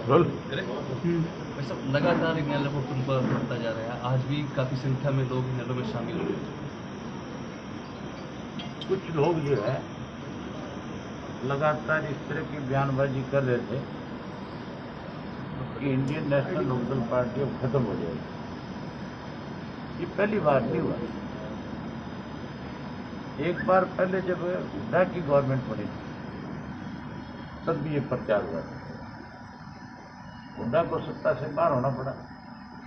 Role. भाई साहब, लगातार इनेलो को तुम पर बढ़ता जा रहा है। आज भी काफ़ी संख्या में लोग इनेलो में शामिल हुए। कुछ लोग जो है लगातार इस तरह की बयानबाजी कर रहे थे कि इंडियन नेशनल लोकदल पार्टी अब खत्म हो जाएगी। ये पहली बार नहीं हुआ। एक बार पहले जब हुड्डा की गवर्नमेंट बनी थी तब भी ये प्रचार हुआ था। हुड्डा को सत्ता से बाहर होना पड़ा,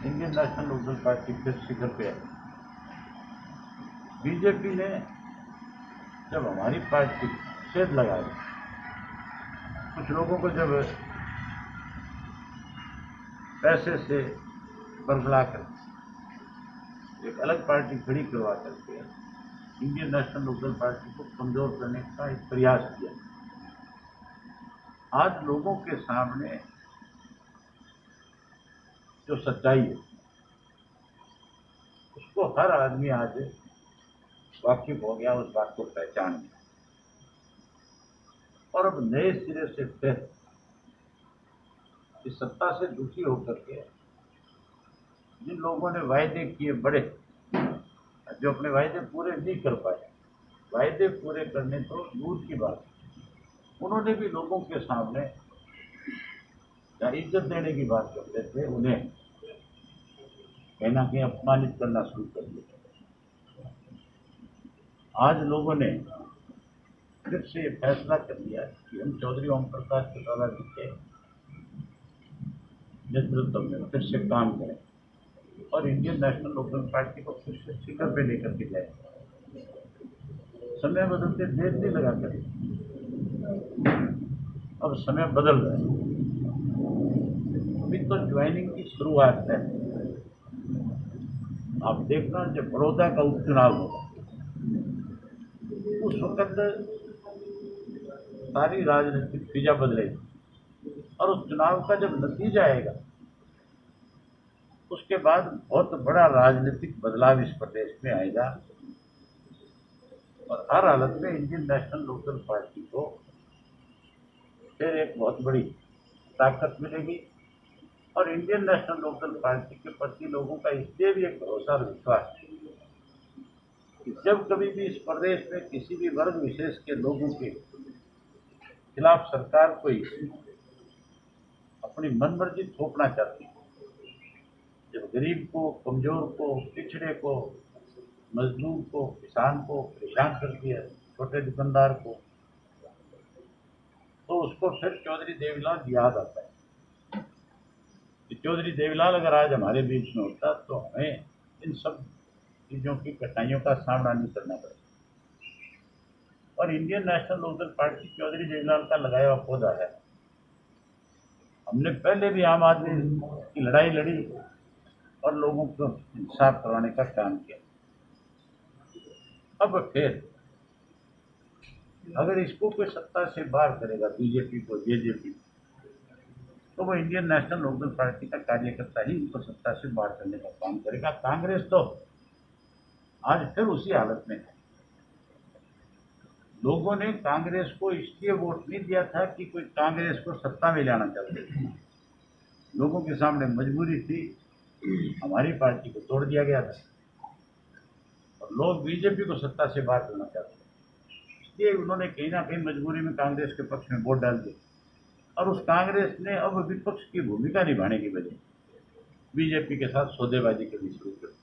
इंडियन नेशनल लोकदल पार्टी फिर शिखर पे आई। बीजेपी ने जब हमारी पार्टी सेध लगा दी, कुछ लोगों को जब पैसे से बरगला कर एक अलग पार्टी खड़ी करवा करके इंडियन नेशनल लोकदल पार्टी को कमजोर करने का एक प्रयास किया। आज लोगों के सामने जो सच्चाई है उसको हर आदमी आज वाकिफ हो गया, उस बात को पहचान गया और अब नए सिरे से फिर इस सत्ता से दुखी होकर के जिन लोगों ने वायदे किए बड़े, जो अपने वायदे पूरे नहीं कर पाए, वायदे पूरे करने तो दूर की बात, उन्होंने भी लोगों के सामने या इज्जत देने की बात करते थे, उन्हें कहीं ना कहीं अपमानित करना शुरू कर दिया। आज लोगों ने फिर से ये फैसला कर लिया कि हम चौधरी ओम प्रकाश चौटाला जी के नेतृत्व में फिर से काम करें और इंडियन नेशनल लोकदल पार्टी को फिर से शिखर पे लेकर के जाए। समय बदलते देर नहीं लगा कर, अब समय बदल रहा है। अभी तो ज्वाइनिंग की शुरुआत है। आप देखना जब बड़ौदा का उपचुनाव होगा उस वक्त सारी राजनीतिक फिजा बदलेगी और उस चुनाव का जब नतीजा आएगा उसके बाद बहुत बड़ा राजनीतिक बदलाव इस प्रदेश में आएगा और हर हालत में इंडियन नेशनल लोकदल पार्टी को फिर एक बहुत बड़ी ताकत मिलेगी और इंडियन नेशनल लोकदल पार्टी के प्रति लोगों का इसलिए भी एक भरोसा और विश्वास है कि जब कभी भी इस प्रदेश में किसी भी वर्ग विशेष के लोगों के खिलाफ सरकार कोई अपनी मनमर्जी थोपना चाहती है, जब गरीब को, कमजोर को, पिछड़े को, मजदूर को, किसान को परेशान करती है, छोटे दुकानदार को, तो उसको फिर चौधरी देवीलाल याद आता है कि चौधरी देवीलाल अगर आज हमारे बीच में होता तो हमें इन सब चीज़ों की कठिनाइयों का सामना नहीं करना पड़ता। और Indian National Lokdal party Chaudhary Devilal का लगाया हुआ पौधा है। हमने पहले भी आम आदमी की लड़ाई लड़ी और लोगों को इंसाफ करवाने का काम किया। अब फिर अगर इसको कोई सत्ता से बाहर करेगा, बीजेपी को, जेजेपी, तो वो इंडियन नेशनल लोकदल पार्टी का कार्यकर्ता ही इनको सत्ता से बाहर करने का काम करेगा। कांग्रेस तो आज फिर उसी हालत में है। लोगों ने कांग्रेस को इसलिए वोट नहीं दिया था कि कोई कांग्रेस को सत्ता में लाना चाहते थे। लोगों के सामने मजबूरी थी, हमारी पार्टी को तोड़ दिया गया था और लोग बीजेपी को सत्ता से बाहर करना चाहते थे, इसलिए उन्होंने कहीं ना कहीं मजबूरी में कांग्रेस के पक्ष में वोट डाल दिए और उस कांग्रेस ने अब विपक्ष की भूमिका निभाने की बजाय बीजेपी के साथ सौदेबाजी करनी शुरू कर दी।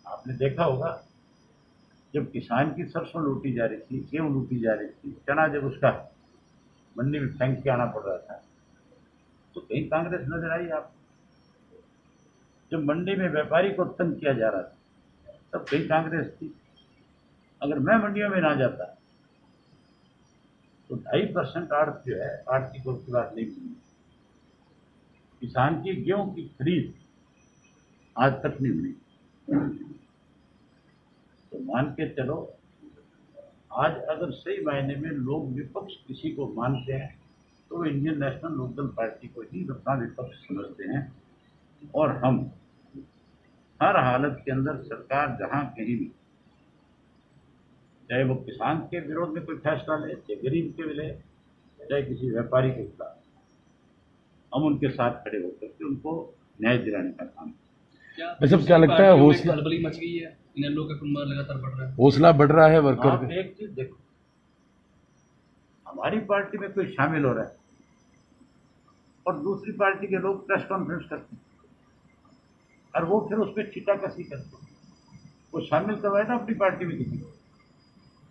आपने देखा होगा जब किसान की सरसों लूटी जा रही थी, गेहूं लूटी जा रही थी, चना जब उसका मंडी में फेंक के आना पड़ रहा था तो कहीं कांग्रेस नजर आई आप? जब मंडी में व्यापारी को तंग किया जा रहा था तब कहीं कांग्रेस थी? अगर मैं मंडियों में ना जाता तो 2.5% आड़त जो है, आड़ती को उसकी बात नहीं मिली। किसान की गेहूं की खरीद आज तक नहीं हुई। तो मान के चलो, आज अगर सही मायने में लोग विपक्ष किसी को मानते हैं तो वो इंडियन नेशनल लोकदल पार्टी को ही अपना विपक्ष समझते हैं और हम हर हालत के अंदर सरकार जहां कहीं भी, चाहे वो किसान के विरोध में कोई फैसला ले, चाहे गरीब के ले, चाहे किसी व्यापारी के खिलाफ, हम उनके साथ खड़े होकर के उनको न्याय दिलाने का काम करें। भाई साहब, क्या लगता है हौसला खलबली मच गई है, इनेलो का कुंभा लगातार बढ़ रहा है, हौसला बढ़ रहा है वर्कर आप एक चीज देखो, हमारी पार्टी में कोई शामिल हो रहा है और दूसरी पार्टी के लोग प्रेस कॉन्फ्रेंस करते हैं और वो फिर उस पर छीटाकशी करते हैं। वो शामिल करवाए ना अपनी पार्टी में किसी को,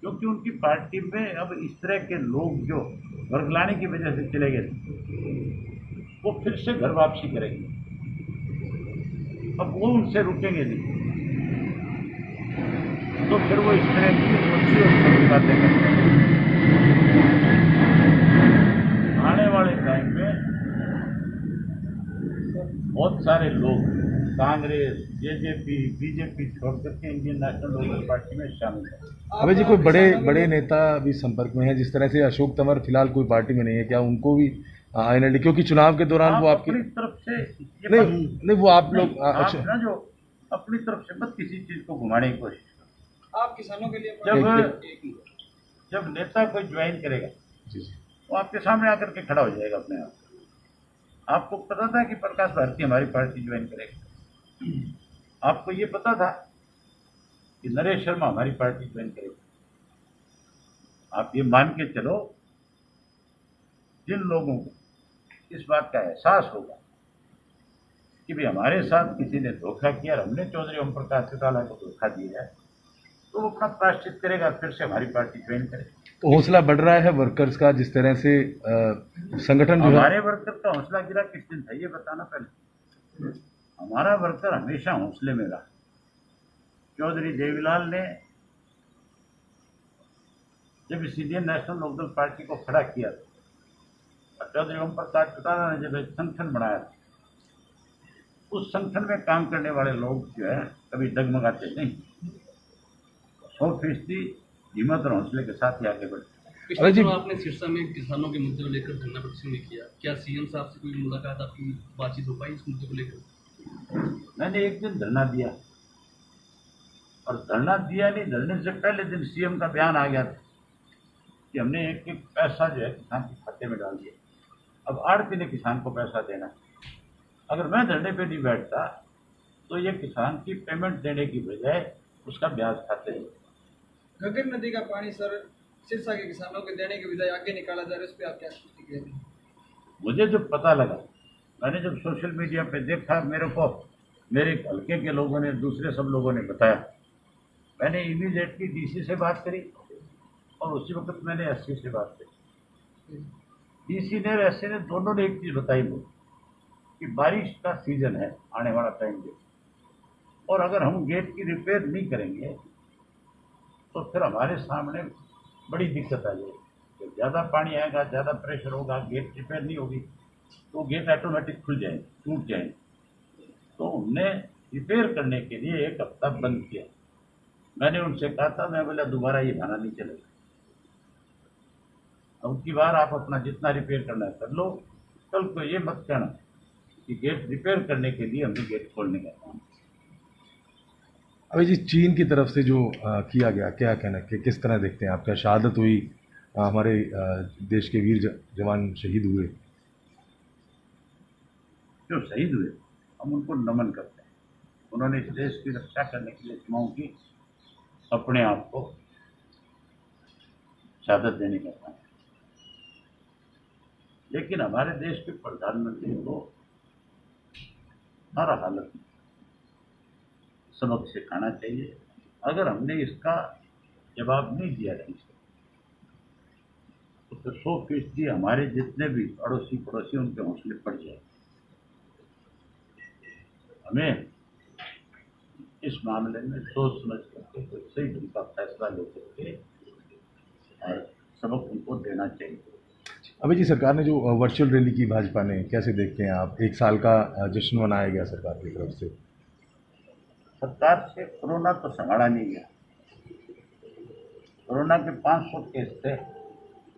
क्योंकि उनकी पार्टी में अब इस तरह के लोग जो वर्गलाने की वजह से चले गए वो फिर से घर वापसी करेंगे। अब वो उनसे रुकेंगे नहीं, तो फिर वो इस तरह की अच्छी और छोटी बातें करते हैं। आने वाले टाइम में बहुत सारे लोग कांग्रेस, जेजेपी, बीजेपी छोड़ करके इंडियन नेशनल लोकदल पार्टी में शामिल है। अबे जी, कोई बड़े नेता भी संपर्क में है, जिस तरह से अशोक तंवर फिलहाल कोई पार्टी में नहीं है, क्या उनको भी आईएनएलडी, क्योंकि चुनाव के दौरान वो आपकी अपनी तरफ से नहीं वो आप लोग आप अच्छा ना जो अपनी तरफ से मत किसी चीज को घुमाने की कोशिश करो। आप किसानों के लिए जब नेता कोई ज्वाइन करेगा जी जी वो आपके सामने आकर के खड़ा हो जाएगा अपने आप। आपको पता था कि प्रकाश भारती हमारी पार्टी ज्वाइन करेगा? आपको ये पता था कि नरेश शर्मा हमारी पार्टी ज्वाइन करेगा? आप ये मान के चलो, जिन लोगों को इस बात का एहसास होगा कि भाई हमारे साथ किसी ने धोखा किया और हमने चौधरी ओम प्रकाश चौटाला को धोखा दिया है, तो वो अपना प्रायश्चित करेगा, फिर से हमारी पार्टी ज्वाइन करेगा। तो हौसला बढ़ रहा है वर्कर्स का, जिस तरह से संगठन जो है। हमारे वर्कर का हौसला गिरा किस दिन था ये बताना पहले। हमारा वर्कर हमेशा हौसले में रहा। चौधरी देवीलाल ने जब इस इंडियन नेशनल लोकदल पार्टी को खड़ा किया और चौधरी ओम प्रकाश चौटाला ने जब एक संगठन बनाया, उस संगठन में काम करने वाले लोग जो है कभी डगमगाते नहीं, 100% हिम्मत और हौसले के साथ ही आगे बढ़ते। पिछले दिनों आपने सिरसा में किसानों के मुद्दे को लेकर धरना प्रदर्शन भी किया, क्या सीएम साहब से कोई मुलाकात, आपकी बातचीत हो पाई इस मुद्दे को लेकर? मैंने एक दिन धरना दिया और धरना दिया नहीं, धरने से पहले दिन सीएम का बयान आ गया था कि हमने एक एक पैसा जो है किसान के खाते में डाल दिया। अब आड़ती ने किसान को पैसा देना, अगर मैं धरने पे नहीं बैठता तो ये किसान की पेमेंट देने की बजाय उसका ब्याज खाते हैं। घग्गर नदी का पानी सर सिरसा के किसानों के देने के बजाय आगे निकाला जा रहा है, इस पर आप क्या प्रतिक्रिया दें? मुझे जब पता लगा, मैंने जब सोशल मीडिया पे देखा, मेरे को मेरे हल्के के लोगों ने, दूसरे सब लोगों ने बताया, मैंने इमीडिएटली डीसी से बात करी और उसी वक्त मैंने एससी से बात करी। डीसी ने और एससी ने दोनों ने एक चीज़ बताई मुझे कि बारिश का सीजन है, आने वाला टाइम है, और अगर हम गेट की रिपेयर नहीं करेंगे तो फिर हमारे सामने बड़ी दिक्कत आ जाएगी। जब ज़्यादा पानी आएगा, ज़्यादा प्रेशर होगा, गेट रिपेयर नहीं होगी तो गेट ऑटोमेटिक खुल जाएंगे, टूट जाएंगे। तो हमने रिपेयर करने के लिए एक हफ्ता बंद किया। मैंने उनसे कहा था, मैं बोला दोबारा ये बहाना नहीं चलेगा, अब की बार आप अपना जितना रिपेयर करना है कर लो, कल को ये मत कहना कि गेट रिपेयर करने के लिए हमने गेट खोलने का काम। अभी जी, चीन की तरफ से जो किया गया, क्या कहना, कि किस तरह देखते हैं आप? क्या शहादत हुई, हमारे देश के वीर जवान शहीद हुए? जो शहीद हुए हम उनको नमन करते हैं। उन्होंने इस देश की रक्षा करने के लिए सीमाओं की अपने आप को शहादत देने का काम। लेकिन हमारे देश के प्रधानमंत्री को हर हालत में सबक सिखाना चाहिए। अगर हमने इसका जवाब नहीं दिया ठीक से तो फिर 100% हमारे जितने भी अड़ोसी पड़ोसी उनके हौसले पड़ जाए। हमें इस मामले में सोच समझ करके कोई सही ढंग का फैसला लेकर के और सबक उनको देना चाहिए। अभी जी, सरकार ने जो वर्चुअल रैली की भाजपा ने, कैसे देखते हैं आप? 1 साल का जश्न मनाया गया सरकार की तरफ से। सरकार से कोरोना तो संभाला नहीं गया। कोरोना के 500 केस थे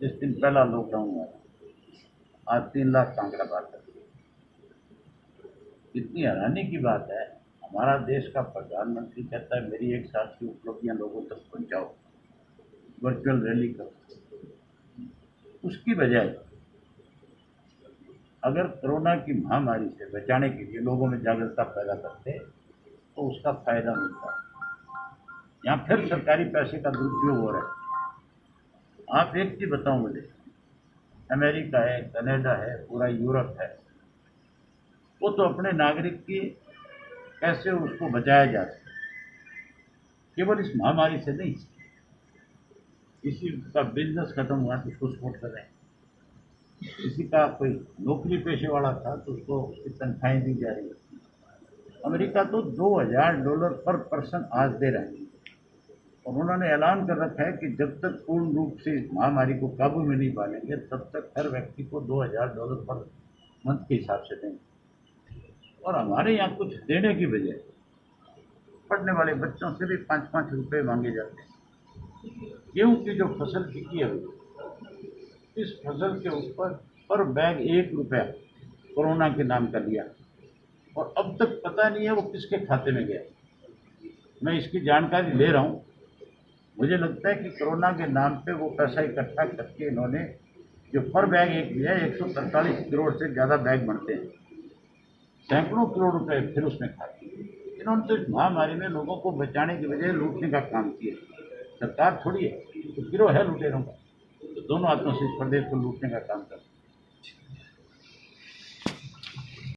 जिस दिन पहला लॉकडाउन हुआ, आज 3 लाख का आंकड़ा पार कर दिया। इतनी हैरानी की बात है, हमारा देश का प्रधानमंत्री कहता है मेरी 1 साल की उपलब्धियां लोगों तक पहुंचाओ, वर्चुअल रैली करो। उसकी बजाय अगर कोरोना की महामारी से बचाने के लिए लोगों में जागरूकता पैदा करते तो उसका फायदा मिलता। यहाँ फिर सरकारी पैसे का दुरुपयोग हो रहा है। आप एक चीज बताओ मुझे, अमेरिका है, कनाडा है, पूरा यूरोप है, वो तो अपने नागरिक की कैसे उसको बचाया जा सके, केवल इस महामारी से नहीं, किसी का बिजनेस खत्म हुआ तो उसको सपोर्ट कर रहे हैं, किसी का कोई नौकरी पेशे वाला था तो उसको उसकी तनख्वाहें दी जा रही है। अमेरिका तो $2000 पर पर्सन आज दे रहे हैं और उन्होंने ऐलान कर रखा है कि जब तक पूर्ण रूप से इस महामारी को काबू में नहीं पालेंगे तब तक हर व्यक्ति को $2000 पर मंथ के हिसाब से देंगे। और हमारे यहाँ कुछ देने की बजाय पढ़ने वाले बच्चों से भी 5-5 रुपये मांगे जाते हैं। गेहूं की जो फसल बिकी है इस फसल के ऊपर पर बैग 1 रुपया कोरोना के नाम का लिया और अब तक पता नहीं है वो किसके खाते में गया। मैं इसकी जानकारी ले रहा हूँ। मुझे लगता है कि कोरोना के नाम पे वो पैसा इकट्ठा करके इन्होंने जो पर बैग एक लिया है 143 करोड़ से ज़्यादा बैग बनते हैं, सैकड़ों करोड़ रुपए फिर उसमें खाते हैं। इन्होंने तो इस महामारी में लोगों को बचाने की बजाय लूटने का काम किया। सरकार थोड़ी है तो गिरोह है लुटेरों का, तो दोनों हाथों से इस प्रदेश को लूटने का काम कर